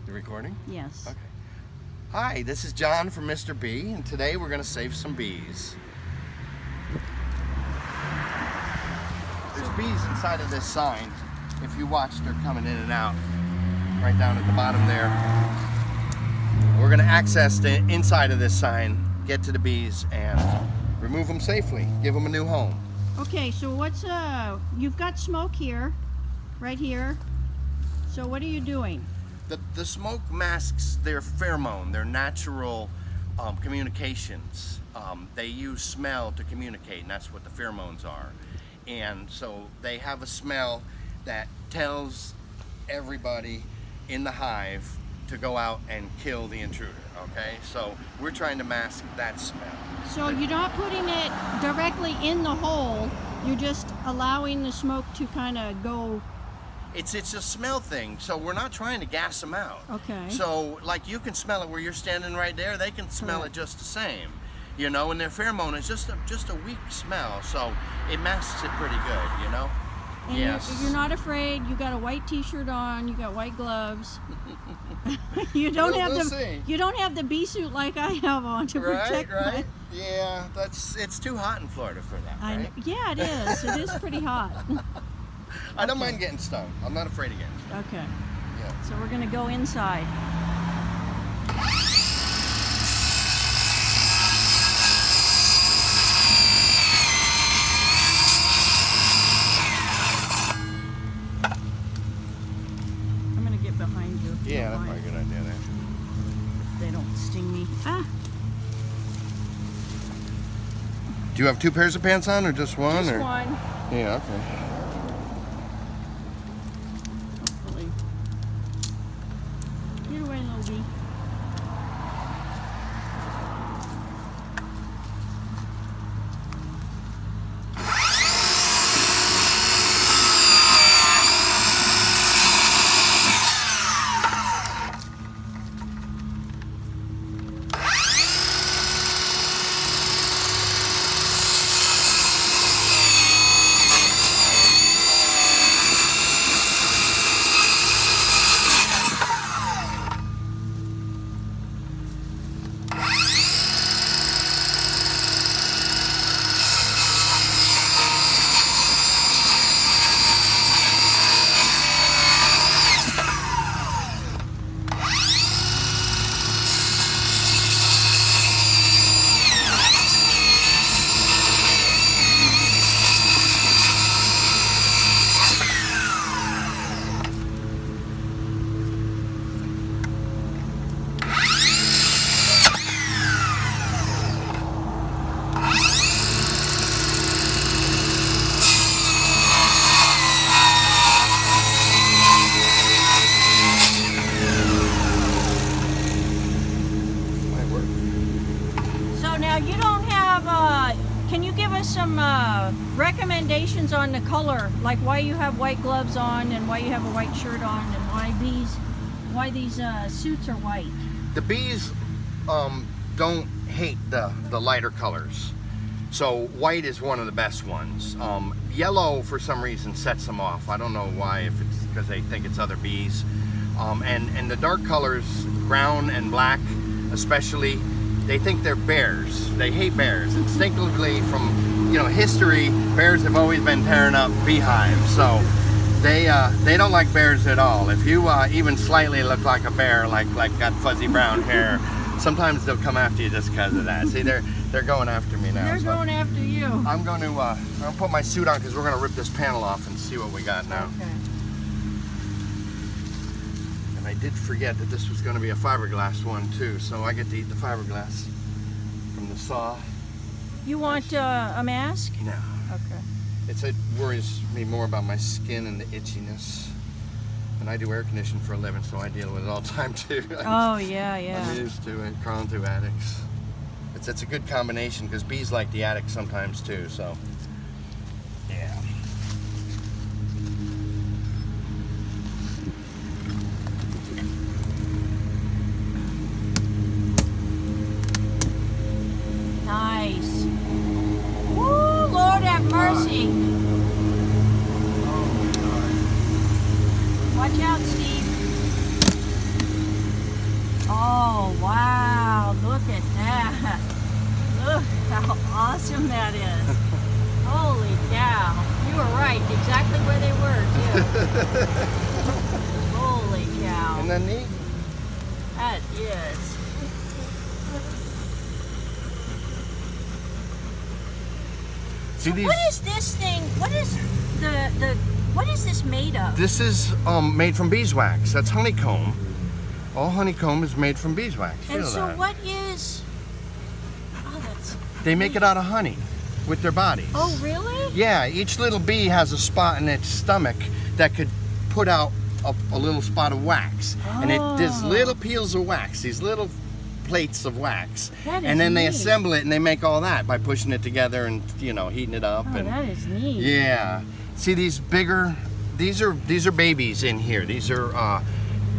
The recording? Yes. Okay. Hi, this is John from Mr. Bee, and today we're going to save some bees. There's bees inside of this sign. If you watch, they're coming in and out. Right down at the bottom there. We're going to access the inside of this sign, get to the bees, and remove them safely. Give them a new home. Okay, so what's you've got smoke here, right here. So what are you doing? The smoke masks their pheromone, their natural communications. They use smell to communicate, and that's what the pheromones are. And so they have a smell that tells everybody in the hive to go out and kill the intruder, okay? So we're trying to mask that smell. So you're not putting it directly in the hole, you're just allowing the smoke to kind of go. It's a smell thing, so we're not trying to gas them out. Okay. So like you can smell it where you're standing right there, they can smell it just the same. You know, and their pheromone is just a weak smell, so it masks it pretty good, you know? And yes. you're not afraid. You got a white T-shirt on. You got white gloves. You don't you don't have the bee suit like I have on to protect. Right. Yeah, it's too hot in Florida for that. Right? Yeah, it is. It is pretty hot. I don't mind getting stung. I'm not afraid of getting stung. Okay. Yeah. So we're gonna go inside. Behind you. Yeah, that's probably a good idea there. If they don't sting me. Ah! Do you have two pairs of pants on or just one? Just one. Yeah, okay. Hopefully. Get away, little bee. You don't have, can you give us some recommendations on the color, like why you have white gloves on and why you have a white shirt on and why these suits are white? The bees don't hate the lighter colors, so white is one of the best ones. Yellow for some reason sets them off. I don't know why, if it's because they think it's other bees. And the dark colors, brown and black especially, they think they're bears. They hate bears. Instinctively, from history, bears have always been tearing up beehives. So they don't like bears at all. If you even slightly look like a bear, like got fuzzy brown hair, sometimes they'll come after you just because of that. See, they're going after me now. They're going after you. I'm going to put my suit on because we're going to rip this panel off and see what we got now. Okay. I did forget that this was going to be a fiberglass one too, so I get to eat the fiberglass from the saw. You want a mask? No. Okay. It worries me more about my skin and the itchiness. And I do air conditioning for a living, so I deal with it all the time too. Oh yeah. I'm used to it, crawling through attics. It's a good combination because bees like the attic sometimes too, so yeah. Nice. Woo, Lord have mercy. Watch out, Steve. how awesome that is. Holy cow. You were right, exactly where they were, too. Holy cow. Isn't that neat? That is. See these? What is this thing? What is what is this made of? This is made from beeswax. That's honeycomb. All honeycomb is made from beeswax. And Feel so that. what is... Oh, that's... They make it out of honey with their bodies. Oh, really? Yeah, each little bee has a spot in its stomach that could put out a little spot of wax. And there's little peels of wax, these little plates of wax. That is And then they neat. assemble it and they make all that by pushing it together and, you know, heating it up. Oh, And that is neat. yeah. See these bigger, these are babies in here. These are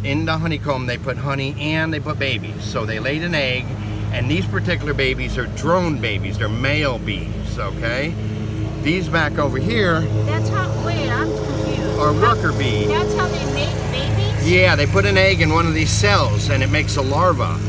in the honeycomb they put honey and they put babies. So they laid an egg, and these particular babies are drone babies. They're male bees, okay? These back over here That's how... Wait, I'm confused. are worker bees. That's how they make babies? Yeah, they put an egg in one of these cells and it makes a larva,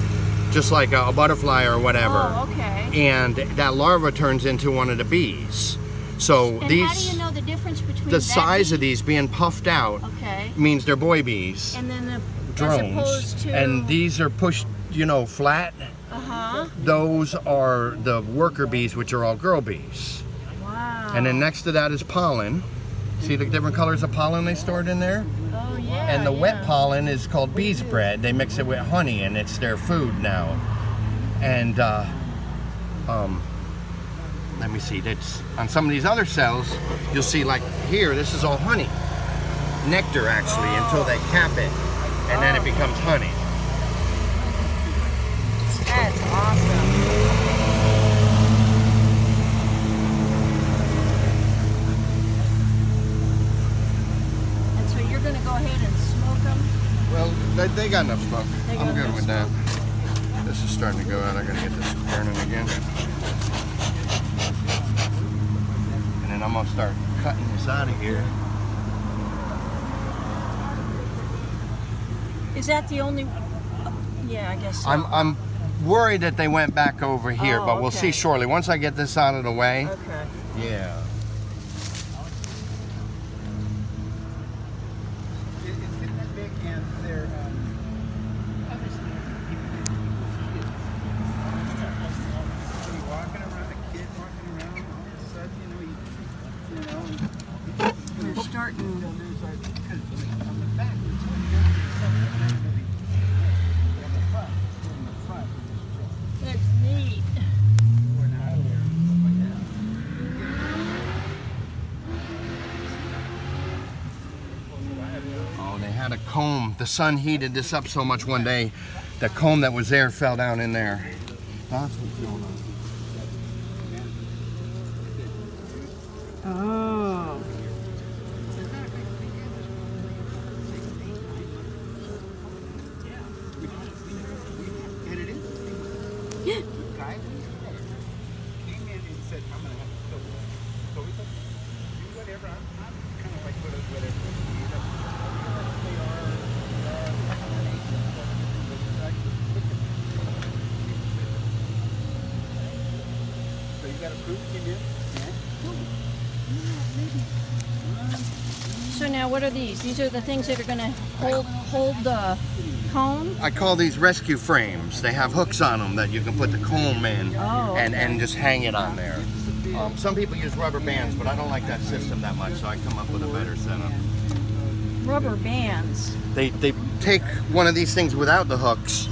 just like a butterfly or whatever. Oh, okay. And that larva turns into one of the bees. So And these, how do you know the difference between the that size bee? of these being puffed out Okay. means they're boy bees, And then as drones. opposed to... And these are pushed, you know, flat. Uh-huh. Those are the worker bees, which are all girl bees. Wow. And then next to that is pollen. See the different colors of pollen they stored in there? Oh, yeah. And the wet yeah. pollen is called bees bread. They mix it with honey and it's their food now. And let me see, that's on some of these other cells, you'll see like here, this is all honey. Nectar actually, until they cap it. And then it becomes honey. That's awesome. And so you're going to go ahead and smoke them? Well, they got enough smoke. They got I'm good enough with that. This is starting to go out. I gotta get this burning again. And then I'm gonna start cutting this out of here. Is that the only... Yeah, I guess so. I'm worried that they went back over here, Oh, but we'll see okay. shortly. Once I get this out of the way. Okay. Yeah. It's that big and they're walking around, a kid walking around, all of a sudden, you know, They're starting... there's like, because on the back, on the front, That's neat. going out of there and stuff like that. Oh, they had a comb. The sun heated this up so much one day, the comb that was there fell down in there. That's what's going on. Oh. And it is. The guy came in and said, I'm going to have to kill this. So we said, do whatever. I'm kind of like whatever. So you got a proof you did? So now what are these? These are the things that are going to hold the cone? I call these rescue frames. They have hooks on them that you can put the comb in Oh, and just hang it on there. Some people use rubber bands, but I don't like that system that much, so I come up with a better setup. Rubber bands. They take one of these things without the hooks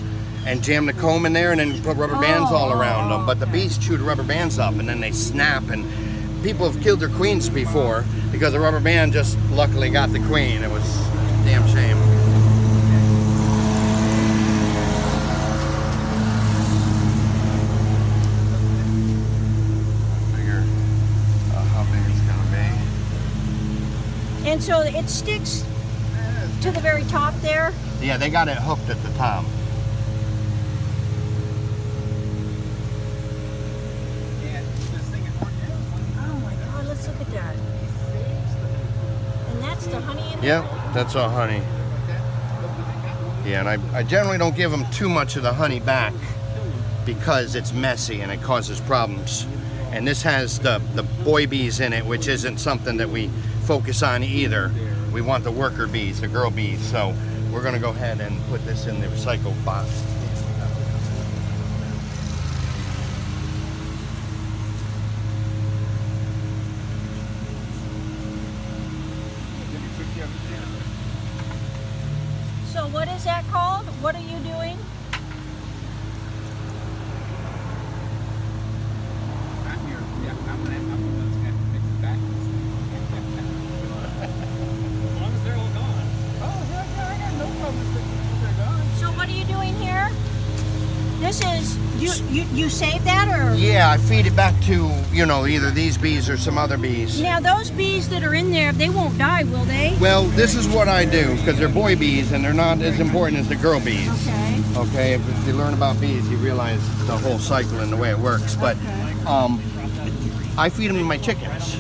and jam the comb in there and then put rubber bands all around them. But the bees chew the rubber bands up and then they snap, and people have killed their queens before because the rubber band just luckily got the queen. It was a damn shame. Figure how big it's gonna be. And so it sticks to the very top there? Yeah, they got it hooked at the top. And this thing is working out. Oh my God, let's look at that. And that's the honey in Yep, there? that's all honey. Yeah, and I generally don't give them too much of the honey back because it's messy and it causes problems. And this has the boy bees in it, which isn't something that we focus on either. We want the worker bees, the girl bees. So we're gonna go ahead and put this in the recycle box. So what is that called? What are you doing? I'm here. Yeah, I'm gonna have to fix it back. As long as they're all gone. Oh, yeah, I got no problem with they're gone. So what are you doing here? This is you save that or? Yeah, I feed it back to, you know, either these bees or some other bees. Now those bees that are in there, they won't die, will they? Well, this is what I do, because they're boy bees and they're not as important as the girl bees. Okay. Okay, if you learn about bees, you realize the whole cycle and the way it works. But I feed them to my chickens.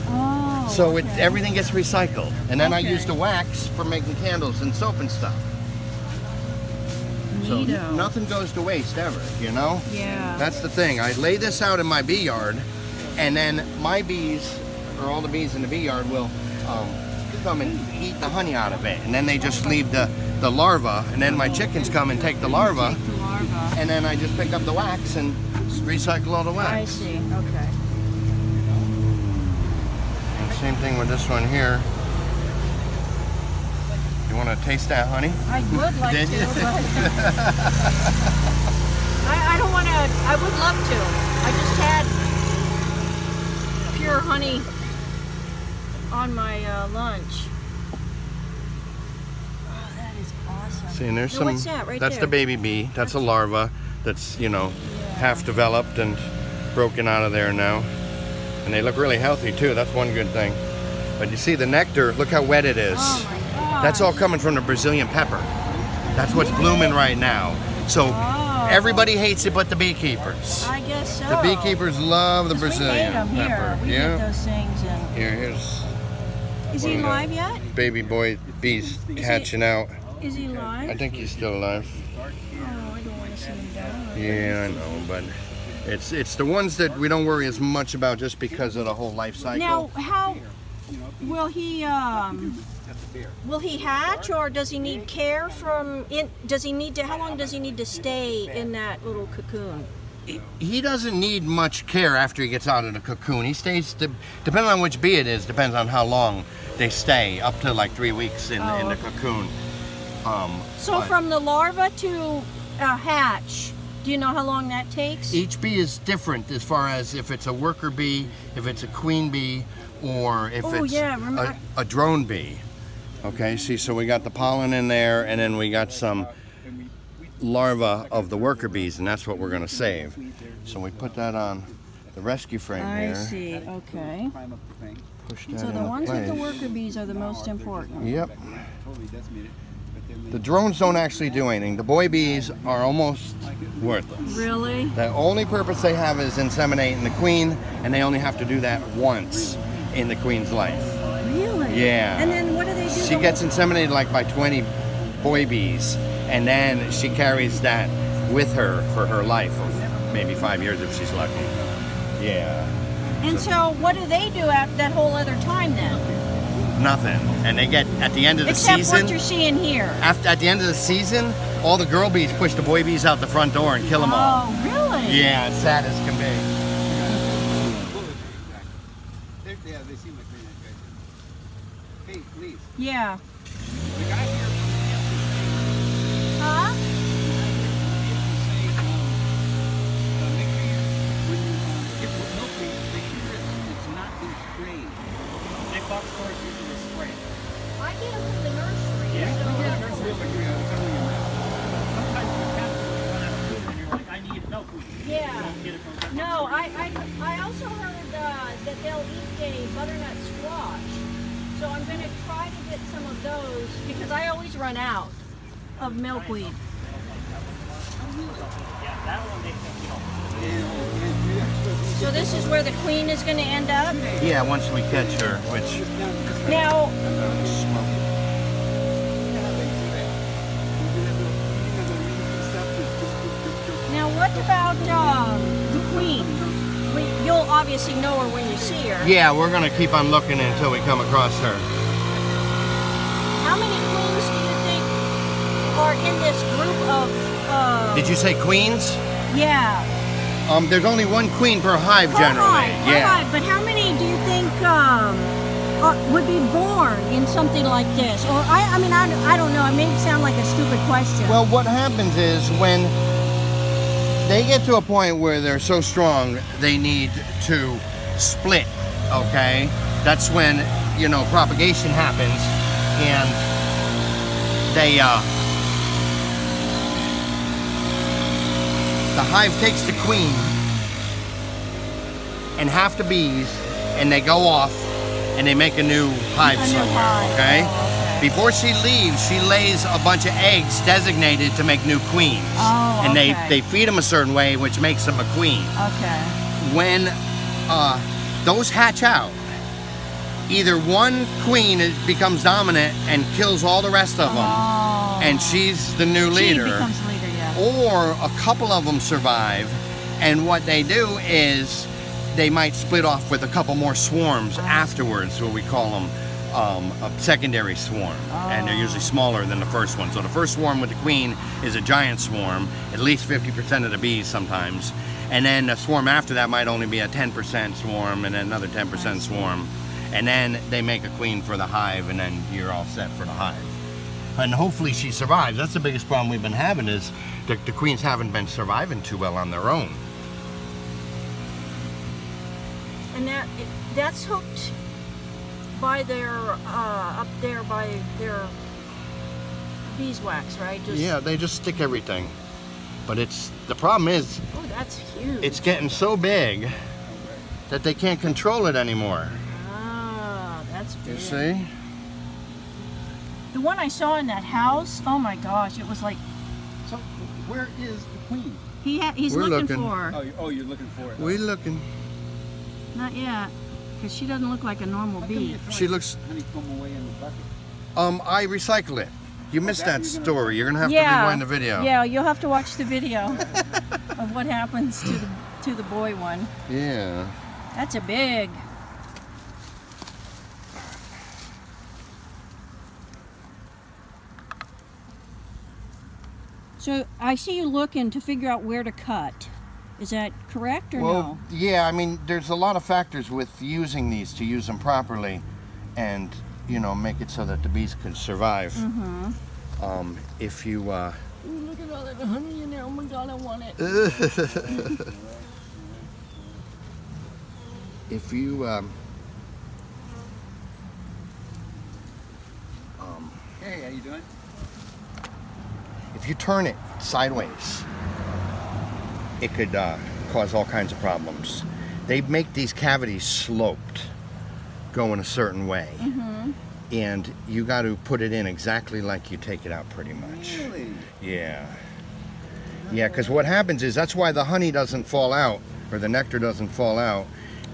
Oh. So okay. everything gets recycled. And then I Okay. use the wax for making candles and soap and stuff. So Neato. nothing goes to waste ever, you know? Yeah. That's the thing. I lay this out in my bee yard, and then my bees, or all the bees in the bee yard, will come and eat the honey out of it. And then they just leave the larva, and then my chickens come and take the larva, Take the larva. and then I just pick up the wax and recycle all the I wax. see. Okay. And same thing with this one here. You want to taste that honey? I would like Did to, you? but I don't want to. I would love to. I just had pure honey on my lunch. Oh, that is awesome. See, and there's Now, some. what's that right that's there? the baby bee. That's a larva that's, you know, half developed and broken out of there now. And they look really healthy too. That's one good thing. But you see the nectar, look how wet it is. Oh my God. That's all coming from the Brazilian pepper. That's what's blooming right now. So Oh. everybody hates it but the beekeepers. I guess so. The beekeepers love the 'Cause Brazilian we made 'em pepper. here. We Yeah. get those things and. Here's Is he Well, live yet? baby boy bees hatching out. Is he I live? think he's still alive. Oh, I don't want to see him die. Yeah, I know, but it's the ones that we don't worry as much about just because of the whole life cycle. Now, how will he hatch, or does he need care from? Does he need to? How long does he need to stay in that little cocoon? He doesn't need much care after he gets out of the cocoon. He stays, depending on which bee it is, depends on how long they stay, up to like 3 weeks in the okay. cocoon. So but from the larva to hatch, do you know how long that takes? each bee is different as far as if it's a worker bee, if it's a queen bee, or if Oh, it's yeah, remember- a drone bee. Okay, see, so we got the pollen in there, and then we got some larvae of the worker bees, and that's what we're going to save. So we put that on the rescue frame I here. see. Okay. Climb up the thing. Push that So the into ones with the place. worker bees are the most important. Yep. Totally decimated. But then The drones don't actually do anything. The boy bees are almost worthless. Really? The only purpose they have is inseminating the queen, and they only have to do that once in the queen's life. Really? Yeah. And then what do they do? She gets inseminated like by 20 boy bees, and then she carries that with her for her life of maybe 5 years if she's lucky. Yeah. And so what do they do after that whole other time then? Nothing. And they get at the end of the Except season. what you're seeing here. At the end of the season, all the girl bees push the boy bees out the front door and kill them all. Oh, really? Yeah, it's sad as can be. yeah, they seem like very nice guys. Hey, please. Yeah. The guy here Huh? make sure when you get the milkweed, make sure it's not been sprayed. Big box stores usually spray. I get them from the nursery. Yeah. so- Sometimes you have to run out of food and you're like, I need milkweed. Yeah. You don't get it from No, I also heard that they'll eat a butternut squash. So I'm going to try to get some of those because I always run out of milkweed. Yeah, that one they think, So this is where the queen is going to end up. Yeah, once we catch her, which Now, what about the queen? You'll obviously know her when you see her. Yeah, we're gonna keep on looking until we come across her. How many queens do you think are in this group of? Did you say queens? Yeah. There's only one queen per hive generally. Per hive. But how many do you think would be born in something like this? Or I mean, I don't know. It may sound like a stupid question. Well, what happens is when they get to a point where they're so strong, they need to split, okay? That's when, you know, propagation happens, and they, the hive takes the queen and half the bees, and they go off, and they make a new hive somewhere, okay? Oh, okay. Before she leaves, she lays a bunch of eggs designated to make new queens. Oh, and okay. they feed them a certain way, which makes them a queen. Okay. When those hatch out, either one queen becomes dominant and kills all the rest of them, Oh. and she's the new leader, She becomes leader, yeah. or a couple of them survive, and what they do is they might split off with a couple more swarms afterwards, what we call them a secondary swarm, and they're usually smaller than the first one. So the first swarm with the queen is a giant swarm, at least 50% of the bees sometimes, and then the swarm after that might only be a 10% swarm, and then another 10% swarm, and then they make a queen for the hive, and then you're all set for the hive. And hopefully she survives. That's the biggest problem we've been having, is the queens haven't been surviving too well on their own. And that's hooked by their up there by their beeswax, right? Yeah, they just stick everything. But the problem is, Oh, that's huge. it's getting so big that they can't control it anymore. Ah, that's big. You see? The one I saw in that house, oh my gosh, it was like So where is the queen? he's We're looking looking. for her. Oh, you're looking for it. We're looking. Not yet, because she doesn't look like a normal How come bee. you throw She looks- honeycomb away in the bucket? I recycle it. You missed that that you're gonna- story. You're gonna have to Yeah, rewind the video. yeah, you'll have to watch the video of what happens to the boy one. Yeah. That's a big. So I see you looking to figure out where to cut. Is that correct or Well, no? yeah. I mean, there's a lot of factors with using these to use them properly, and you know, make it so that the bees can survive. Mm-hmm. If you Ooh, look at all that honey in there. Oh my God, I want it. if you Hey, how you doing? if you turn it sideways, it could cause all kinds of problems. They make these cavities sloped, going a certain way, and you got to put it in exactly like you take it out, pretty much. Really? Yeah. Yeah, because what happens is that's why the honey doesn't fall out, or the nectar doesn't fall out,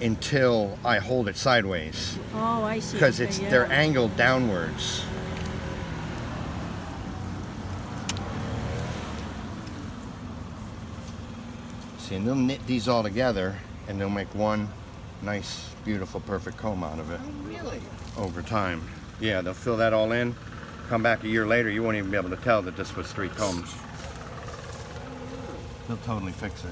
until I hold it sideways, Oh, I see. because Okay, they're yeah. angled downwards. See, and they'll knit these all together, and they'll make one nice, beautiful, perfect comb out of it Really? over time. Yeah, they'll fill that all in. Come back a year later, you won't even be able to tell that this was 3 combs. They'll totally fix it.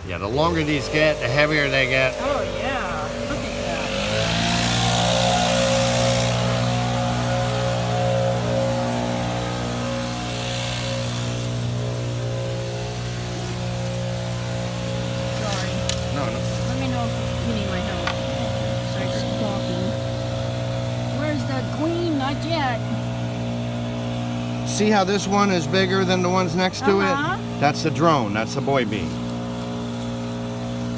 Yeah, the longer these get, the heavier they get. Oh yeah. Look at that. Sorry. No, no. Let me know if you need my help. Starts talking. Where's the queen? Not yet. See how this one is bigger than the ones next to Uh-huh. it? That's the drone. That's the boy bee.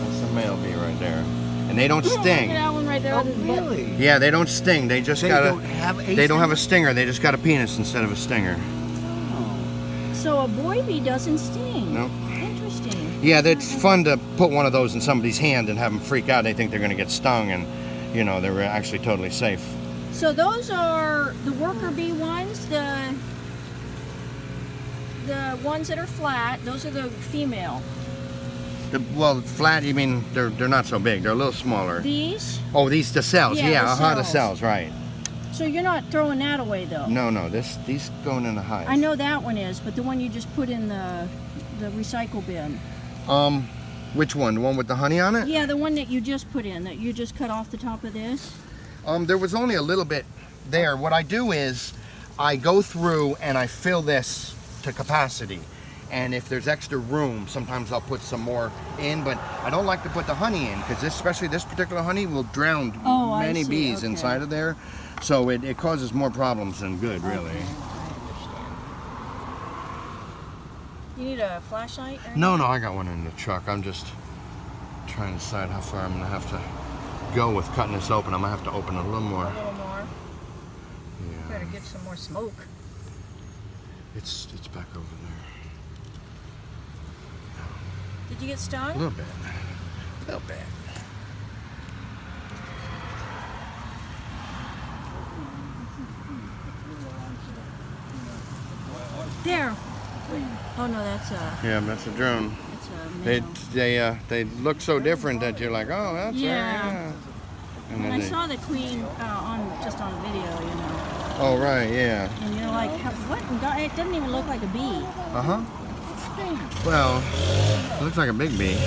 That's the male bee right there. And they don't Look at sting. that one right there. Oh, on his butt. really? Yeah, they don't sting. They just They got don't have a They don't have a sting? stinger. They just got a penis instead of a stinger. Oh. So a boy bee doesn't sting. No. Interesting. interesting. Yeah, it's fun to put one of those in somebody's hand and have them freak out. They think they're going to get stung, and you know they're actually totally safe. So those are the worker bee ones, the ones that are flat. Those are the female. Well, flat. You mean they're not so big? They're a little smaller. These. Oh, these the cells. Yeah, Yeah, the the cells. cells. Right. So you're not throwing that away though. No, these going in the hive. I know that one is, but the one you just put in the recycle bin. Which one? The one with the honey on it? Yeah, the one that you just put in, that you just cut off the top of this. There was only a little bit there. What I do is I go through and I fill this to capacity. And if there's extra room, sometimes I'll put some more in, but I don't like to put the honey in because especially this particular honey will drown many I see. bees Okay. inside of there. So it causes more problems than good, really. Okay, I understand. You need a flashlight? Or No, I got one in the truck. I'm just trying to decide how far I'm going to have to go with cutting this open. I'm going to have to open it a little more. A little more. Yeah. Better get some more smoke. It's back over there. Did you get A stung? little bit. A little bit. There. Oh no, that's a Yeah, that's a drone. male. They look so different that you're like, oh, that's her, Yeah. yeah. And And then I they, saw the queen just on video, you know, oh right, yeah. and you're like, what? in God- It doesn't even look like a bee. Uh huh. Well, it looks like a big bee.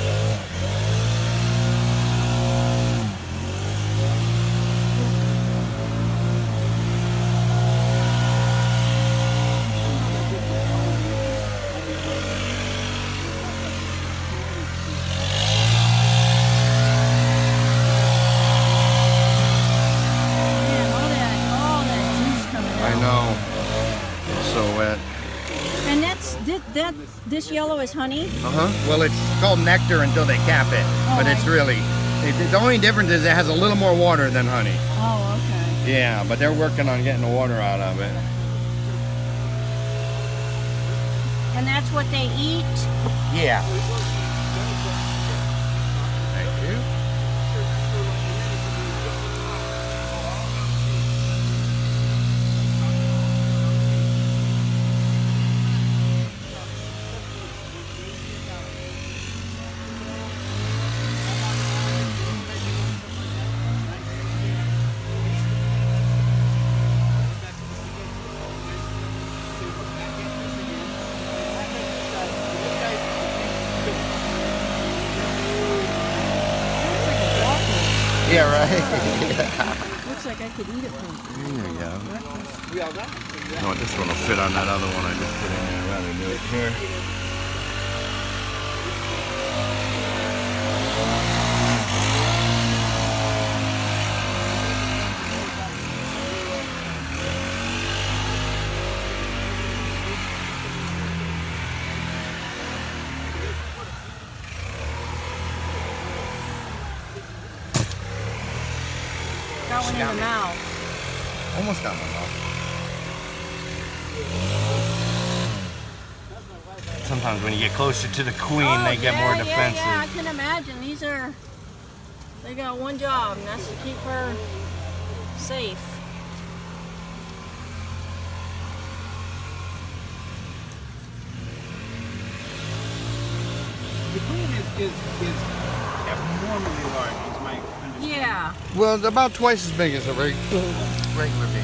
Man, all that juice coming out. I know. It's so wet. And this yellow is honey. Uh huh. Well, it's called nectar until they cap it, but it's right. really. The only difference is it has a little more water than honey. Oh, okay. Yeah, but they're working on getting the water out of it. And that's what they eat. Yeah. Thank you. Yeah, right. Looks like I could eat it from. There you go. We all done. No, this one will fit on that other one I just put in there. I'd rather do it here. Got one in the mouth. Almost got my mouth. Sometimes when you get closer to the queen, they get more defensive. Yeah, I can imagine. They got one job, and that's to keep her safe. The queen is abnormally large, is my understanding. Yeah. Well, it's about twice as big as a regular bee.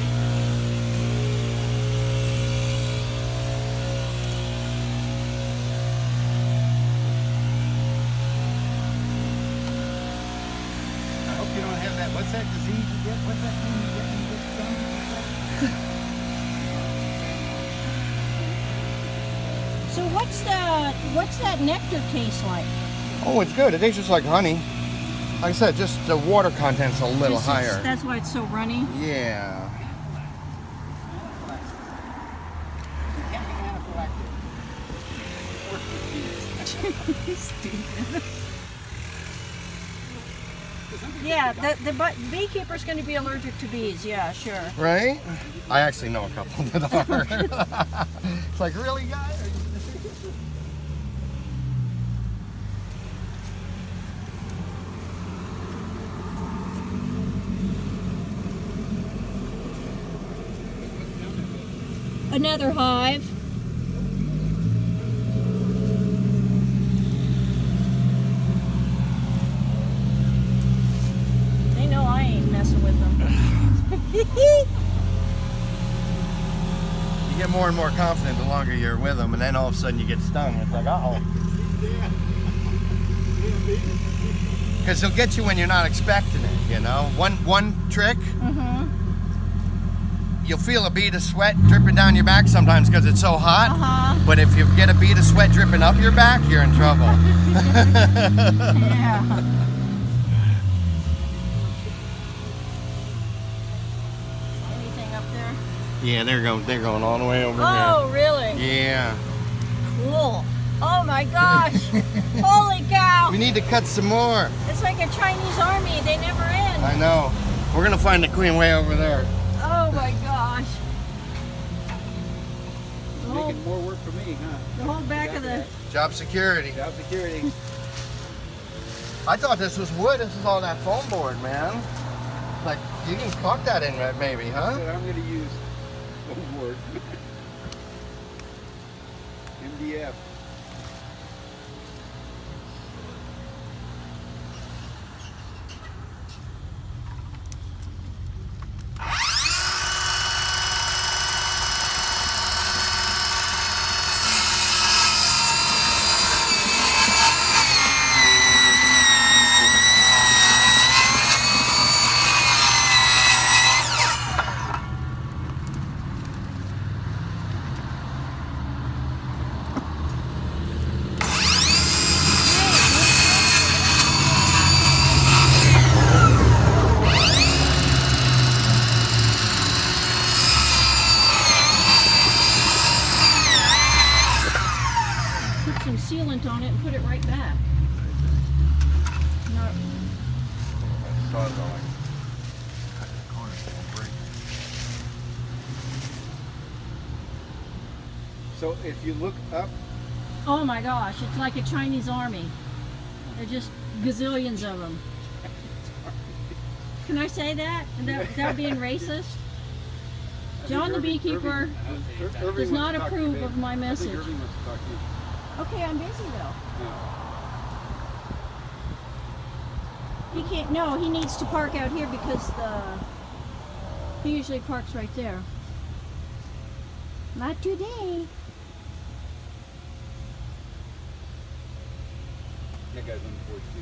I hope you don't have that. What's that disease you get? What's that thing you get when you get stung? So what's that nectar taste like? Oh, it's good. It tastes just like honey. Like I said, just the water content's a little Just it's- higher. That's why it's so runny. Yeah. You can't be anaphylactic. Yeah, the beekeeper's going to be allergic to bees. Yeah, sure. Right? I actually know a couple that are. It's like, really, guys? another hive. They know I ain't messing with them. You get more and more confident the longer you're with them, and then all of a sudden you get stung. It's like, uh-oh. Because they'll get you when you're not expecting it, you know? One trick, you'll feel a bead of sweat dripping down your back sometimes because it's so hot. But if you get a bead of sweat dripping up your back, you're in trouble. Yeah. Anything up there? Yeah, they're going all the way over Oh, really? here. Yeah. Cool. Oh my gosh. Holy cow. We need to cut some more. It's like a Chinese army. They never end. I know. We're gonna find the queen way over there. Oh my gosh. The whole, Making more work for me, huh? the whole back of the... Job security. Job security. I thought this was wood. This is all that foam board, man. Like, you can caulk that in maybe, huh? But I'm going to use foam board. MDF. Put some sealant on it and put it right back. No, So if you look up, oh my gosh, it's like a Chinese army. They're just gazillions of them. Can I say that? Without being racist? John the beekeeper Irving does wants not to talk to you, approve babe. of my I think message. Irving wants to talk to you. Okay, I'm busy though. Yeah. He can't, no, he needs to park out here because he usually parks right there. Not today. That guy's on the board too.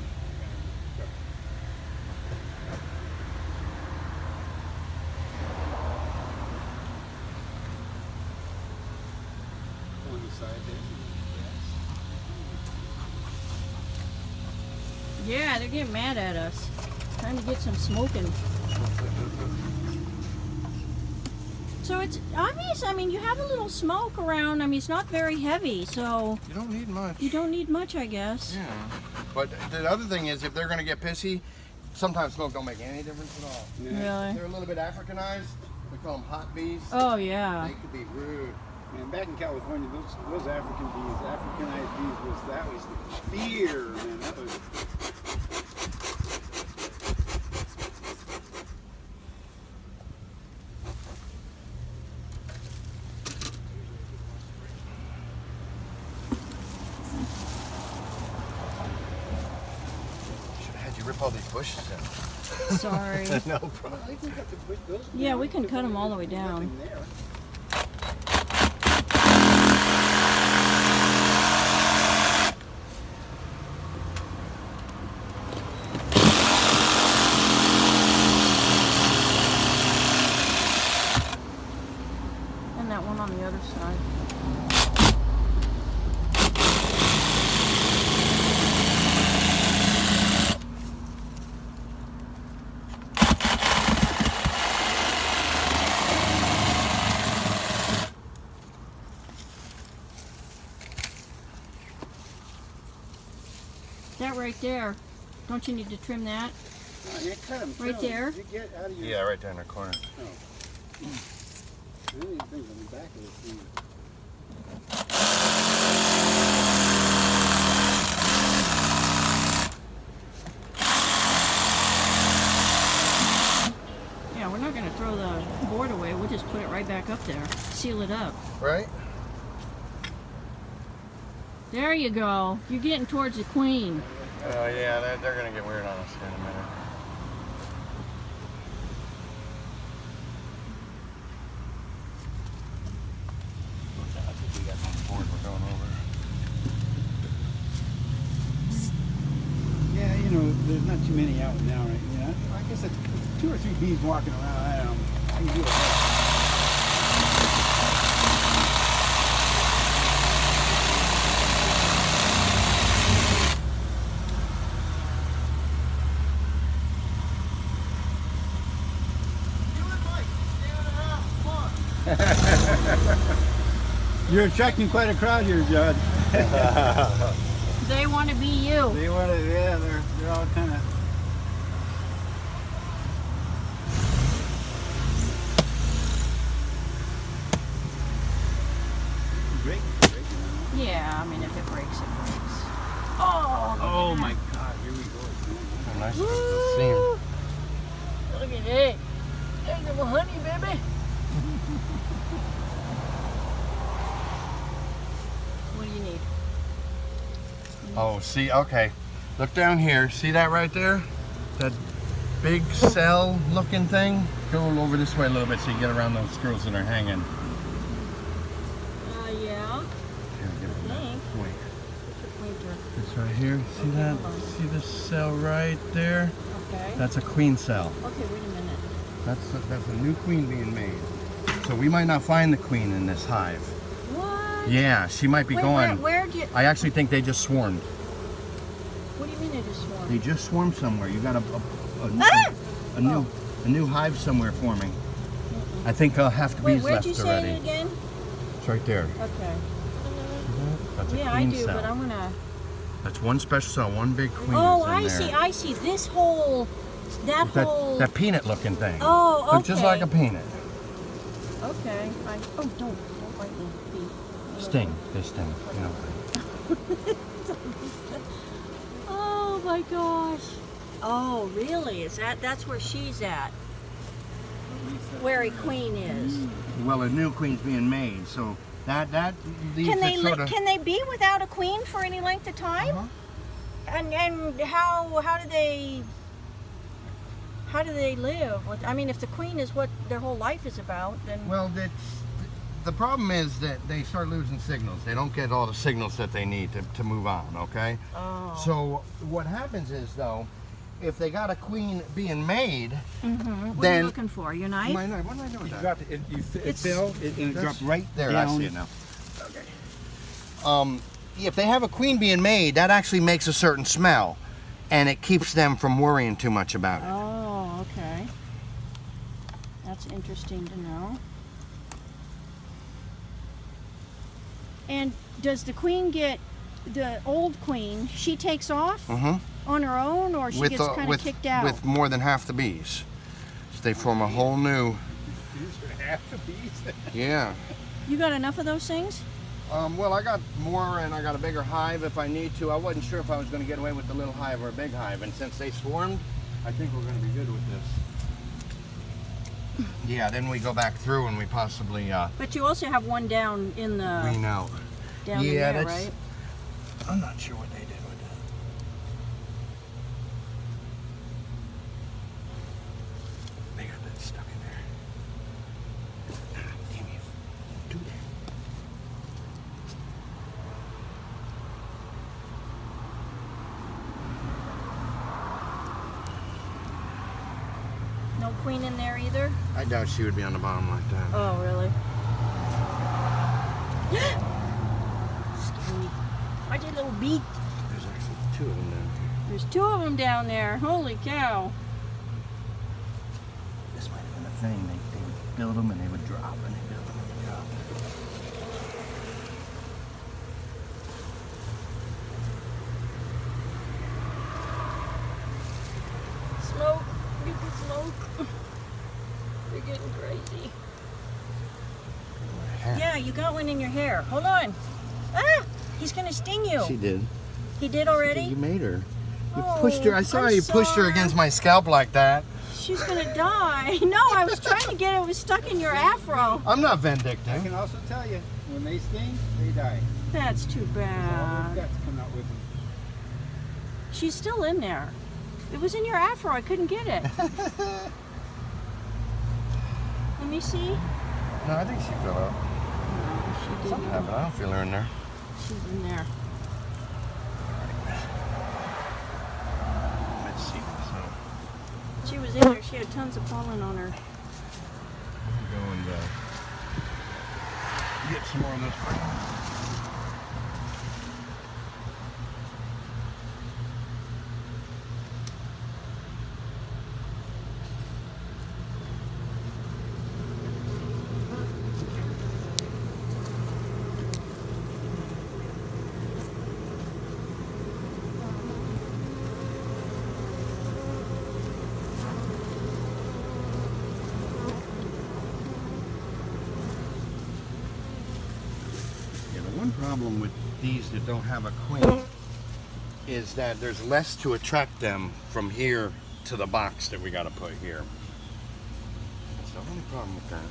On the side there. Yeah, they're getting mad at us. Trying to get some smoking. So it's obvious, I mean, you have a little smoke around. I mean, it's not very heavy, so You don't need much. you don't need much, I guess. Yeah. But the other thing is, if they're going to get pissy, sometimes smoke don't make any difference at all. Yeah. Really? They're a little bit Africanized. We call them hot bees. Oh, yeah. They could be rude. Man, back in California, those African bees, Africanized bees, that was the fear, man. That was. Should have had you rip all these bushes in. Sorry. No problem. They can cut those Yeah, down. we can There's cut 'em all the way nothing down. there. And that one on the other side. That right there, don't you need to trim that? Oh, you cut 'em Right too. there? You get out of your. Yeah, right there in the corner. I don't even think on the back of this thing. Yeah, we're not going to throw the board away. We'll just put it right back back up there. Seal it up. Right? There you go. You're getting towards the queen. Oh yeah, they're gonna get weird on us here in a minute. I think we got one board we're going over. Yeah, you know, there's not too many out now, right? Yeah, I guess it's 2 or 3 bees walking around. I don't know. I can deal with that. You're attracting quite a crowd here, Judd. They want to be you. They want to, yeah, they're all kind of. Break. Yeah, I mean, if it breaks, it breaks. Oh, Oh my God! Here we go. Oh, nice to see him. look at it. There's little honey, baby. What do you need? Oh, see, okay. Look down here. See that right there? That big cell looking thing? Go over this way a little bit so you get around those screws that are hanging. Yeah. Here, get it back. Thanks. Wait. Pointer. This right here. See Okay, that? hold on. See the cell right there? Okay. That's a queen cell. Okay, wait a minute. That's a new queen being made. So we might not find the queen in this hive. What? Yeah, she might be Wait, going. where do you... I actually think they just swarmed. What do you mean it is swarm? They just swarmed somewhere. You got Ah! a new hive somewhere forming. I think half the Wait, bees where'd left you say already. it again? It's right there. Okay. That's a Yeah, I queen do, cell. but I'm gonna... That's one special cell, one big queen. Oh, is in there. I see. This whole... That whole... That peanut looking thing. Oh, okay. Look just like a peanut. Okay. Oh, don't bite me. Bee. Sting. They sting. You know. Oh my gosh. Oh, really? That's where she's at? Where a queen is. Well, a new queen's being made, so that leaves Can they it sort of. can they be without a queen for any length of time? Uh-huh. And how do they live? I mean, if the queen is what their whole life is about, then Well, the problem is that they start losing signals. They don't get all the signals that they need to move on, okay? oh. So what happens is, though, if they got a queen being made, What are you then... looking for? Your knife? What am I doing with You that? dropped it. It fell and it That's- dropped right there. down. I see it now. Okay. If they have a queen being made, that actually makes a certain smell, and it keeps them from worrying too much about it. Oh, okay. That's interesting to know. And does the queen get, the old queen, she takes off on her own, or she gets kind of kicked out? With more than half the bees. So they form a whole new, Half the bees. yeah. You got enough of those things? Well, I got more and I got a bigger hive if I need to. I wasn't sure if I was going to get away with the little hive or a big hive, and since they swarmed, I think we're going to be good with this. Yeah, then we go back through and we possibly But you also have one down in the clean out. down in Yeah, there, that's- right? I'm not sure what they did with that. They got that stuck in there. Damn you. Do that. No queen in there either? I doubt she would be on the bottom like that. Oh, really? Scary. Why'd you little bee? There's actually 2 of them down here. There's 2 of them down there. Holy cow. This might have been a thing. They would build them and they would drop and they build them and they drop. Smoke. Get the smoke. You're getting crazy. Yeah, you got one in your hair. Hold on. Ah! He's gonna sting you. She did. He did already? You made her. You pushed her. I saw I'm how you pushed her sorry. against my scalp like that. She's gonna die. No, I was trying to get it. Was stuck in your afro. I'm not I vindictive. can also tell you, when they sting, they die. That's too All their bad. guts come out with them. She's still in there. It was in your afro. I couldn't get it. Let me see. No, I think she fell out. No, she Something didn't. happened. I don't feel her in there. She's in there. Let's see. So, She was in there. She had tons of pollen on her. go and get some more of this. Yeah, the one problem with these that don't have a queen is that there's less to attract them from here to the box that we got to put here. That's the only problem with that.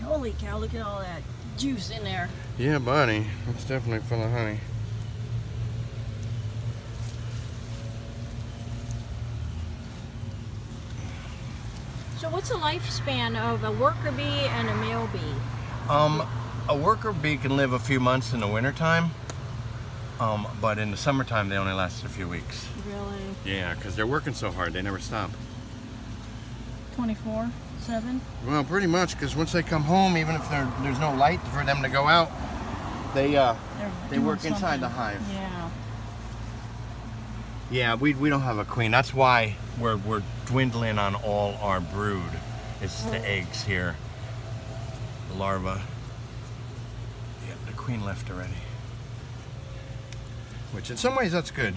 Holy cow, look at all that juice in there. Yeah, buddy. It's definitely full of honey. So what's the lifespan of a worker bee and a male bee? A worker bee can live a few months in the wintertime, but in the summertime they only last a few weeks. Really? Yeah, because they're working so hard, they never stop. 24/7? Well, pretty much, because once they come home, even if there's no light for them to go out, they They're doing work inside something. the hive. Yeah. Yeah, we don't have a queen. That's why we're dwindling on all our brood. It's the eggs here, the larva. Yeah, the queen left already. Which in some ways that's good.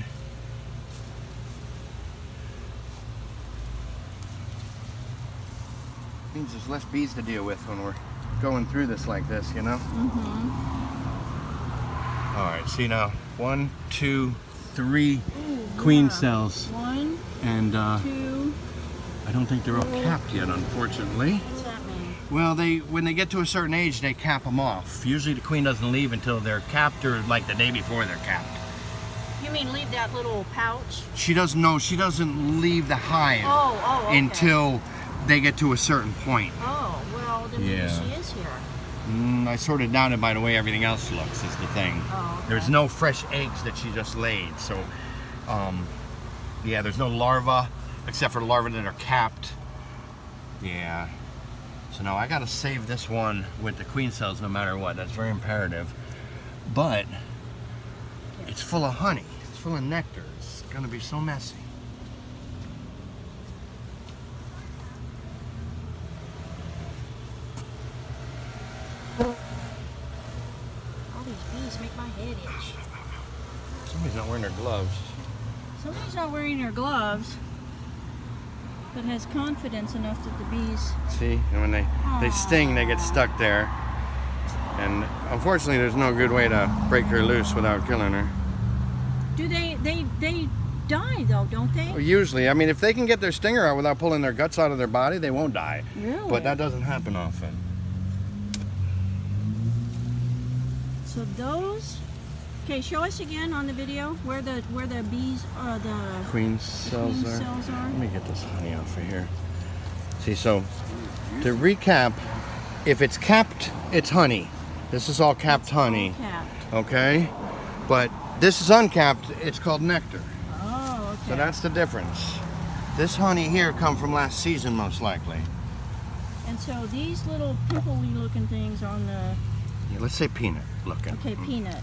Means there's less bees to deal with when we're going through this like this, you know? All right, see now, 1, 2, 3 queen cells. 1, And 2. I don't think they're all capped yet, unfortunately. What's that mean? Well, when they get to a certain age, they cap them off. Usually the queen doesn't leave until they're capped or like the day before they're capped. You mean leave that little pouch? She doesn't know. She doesn't leave the hive Oh, okay. until they get to a certain point. Oh, well, then maybe Yeah. she is here. I sort of doubt it by the way everything else looks is the thing. Oh, okay. There's no fresh eggs that she just laid. So, yeah, there's no larva except for the larvae that are capped. Yeah. So now I got to save this one with the queen cells no matter what. That's very imperative. But it's full of honey. It's full of nectar. It's going to be so messy. All these bees make my head itch. Somebody's not wearing their gloves. Somebody's not wearing their gloves, but has confidence enough that the bees. See, and when they sting, they get stuck there. And unfortunately, there's no good way to break her loose without killing her. Do they die though, don't they? Well, usually, I mean, if they can get their stinger out without pulling their guts out of their body, they won't die. Really? But that doesn't happen often. So those. Okay, show us again on the video where the bees the Queen cells queen are. cells are. Let me get this honey off of here. See, so to recap, if it's capped, it's honey. This is all capped honey, Capped. okay? But this is uncapped, it's called nectar. Oh, okay. So that's the difference. This honey here come from last season most likely. And so these little pimple-y looking things on the Yeah, let's say peanut looking. okay peanut.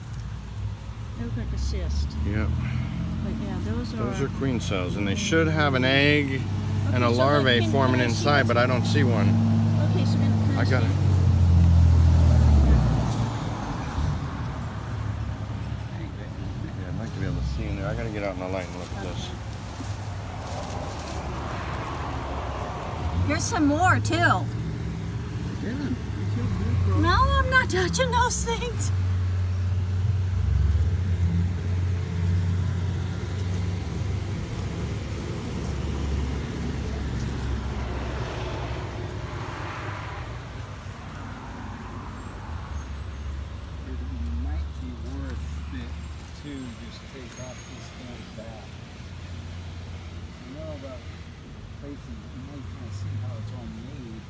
They look like a cyst. Yep. But yeah, Those are queen cells, and they should have an egg and a Okay, so larvae can forming I see inside, what's- but I don't see one. Okay, so then I got it. Yeah, I'd like to be able to see in there. I gotta get out in the light and look at this. Here's some more too. done. You feel good, bro. No, I'm not touching those things. It might be worth it to just take off this thing back. You know about placing, you might kind of see how it's all made.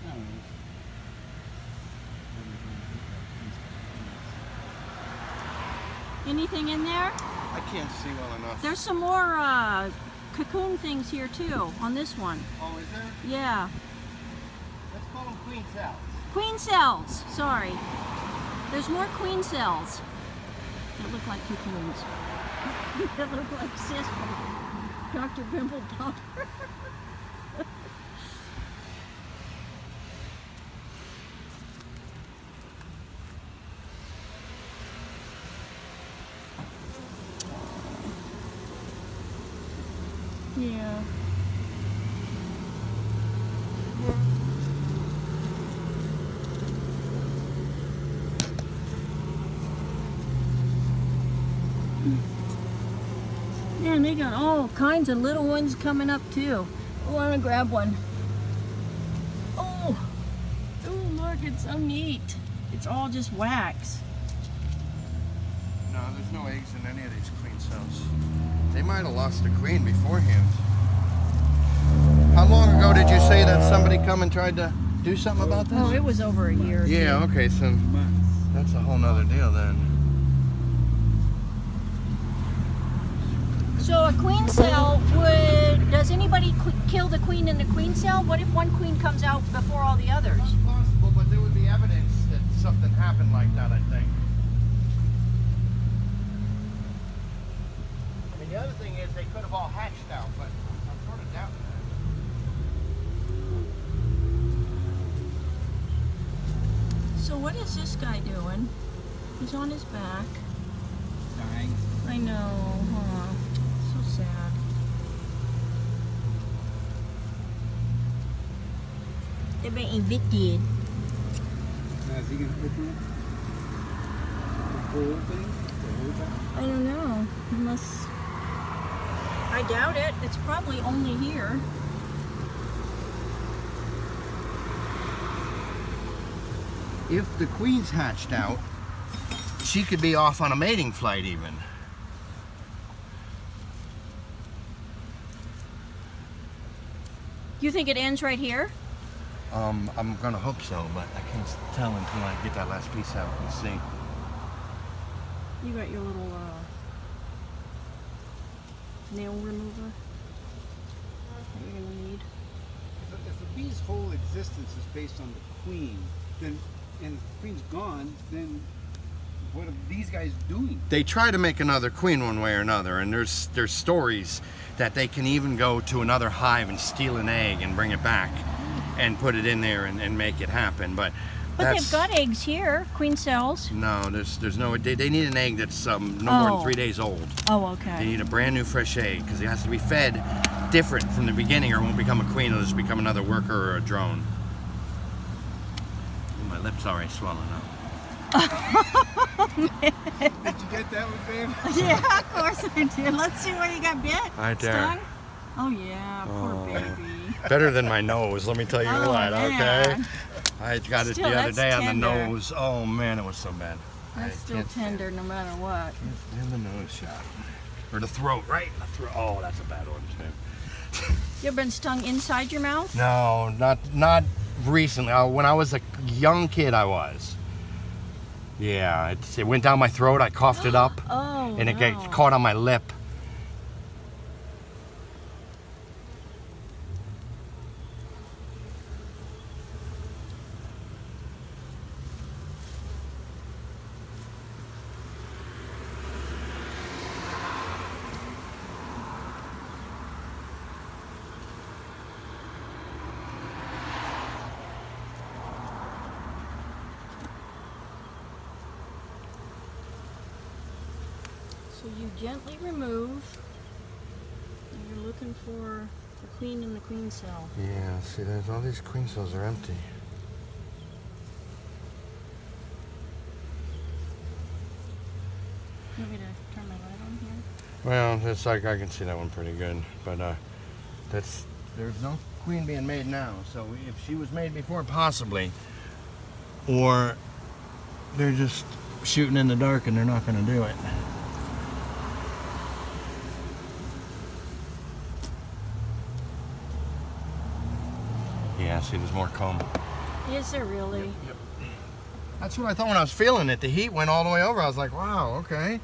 I don't know. Anything in there? I can't see well enough. There's some more cocoon things here too on this one. Oh, is there? Yeah. Let's call them queen cells. Queen cells. Sorry. There's more queen cells that look like cocoons. That look like cysts from Dr. Pimple Popper. Yeah. Man, they got all kinds of little ones coming up too. I want to grab one. Oh, oh, look, it's so neat. It's all just wax. No, there's no eggs in any of these queen cells. They might have lost a queen beforehand. How long ago did you say that somebody come and tried to do something about this? Oh, it was over a year. Yeah, okay, so Months. that's a whole nother deal then. So a queen cell would, does anybody kill the queen in the queen cell? What if one queen comes out before all the others? It's possible, but there would be evidence that something happened like that, I think. I mean, the other thing is they could have all hatched out, but I'm sort of doubting that. So what is this guy doing? He's on his back. Dying. I know, huh? So sad. They've been evicted. Now, is he going to open it? The whole thing? The whole back? I don't know. He must. I doubt it. It's probably only here. If the queen's hatched out, she could be off on a mating flight even. You think it ends right here? I'm gonna hope so, but I can't tell until I get that last piece out and see. You got your little nail remover that you're gonna need. If a bee's whole existence is based on the queen, then, and the queen's gone, then what are these guys doing? They try to make another queen one way or another, and there's stories that they can even go to another hive and steal an egg and bring it back and put it in there and make it happen. But They've got eggs here, queen cells. No, there's no. They need an egg that's no more than 3 days old. Oh, They okay. need a brand new fresh egg because it has to be fed different from the beginning, or it won't become a queen. It'll just become another worker or a drone. My lips already swollen up. Did you get that one, babe? Yeah, of course I did. Let's see where you got bit. Right there. Stung? Oh yeah, poor Oh. baby. Better than my nose, let me tell you Oh, what. Okay. man. I got it Still, the other that's day on the tender. nose. Oh man, it was so bad. That's I still can't stand tender no matter what. it. And the nose shot. Or the throat, right? The throat. Oh, that's a bad one too. You ever been stung inside your mouth? No, not recently. When I was a young kid, I was. Yeah, it went down my throat. I coughed it up, Oh, and it no. got caught on my lip. So you gently remove. You're looking for The queen and the queen cell. Yeah, see, there's all these queen cells are empty. You want me to turn my light on here? Well, it's like I can see that one pretty good, but there's no queen being made now. So if she was made before, possibly, or they're just shooting in the dark and they're not going to do it. Yeah, see, there's more comb. Is there really? Yep. That's what I thought when I was feeling it. The heat went all the way over. I was like, wow, okay. Is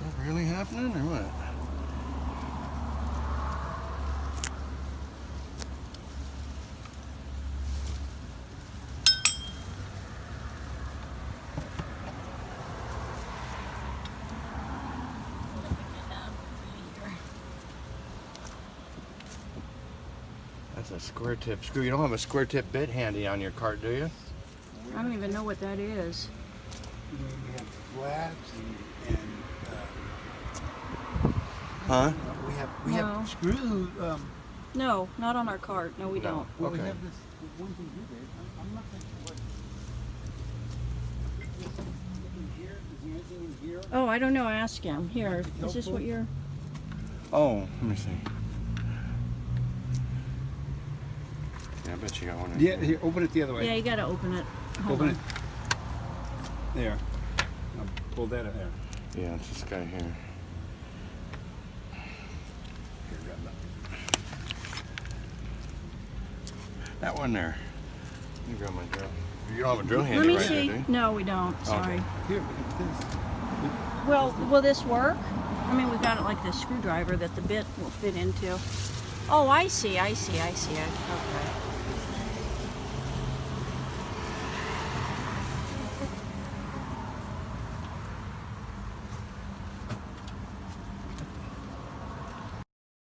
that really happening or what? That's a square tip screw. You don't have a square tip bit handy on your cart, do you? I don't even know what that is. We have flats and Huh? we No. have screw. No, not on our cart. No, we don't. Well, we Okay. have this one thing here, Dave. I'm not quite sure what. Is there something in here? Is there anything in here? Oh, I don't know. Ask him. Here, is this what you're? Oh, let me see. Yeah, I bet you got one. Right Yeah, there. here. Open it the other way. Yeah, you gotta open it. Hold Open on. it. There. Now pull that out there. Yeah, it's this guy here. Here, grab that. That one there. Let me grab my drill. You don't have a drill handy Let me right see. there, do you? No, we don't. Sorry. Here, look at this. Well, will this work? I mean, we've got it like this screwdriver that the bit will fit into. Oh, I see. Okay.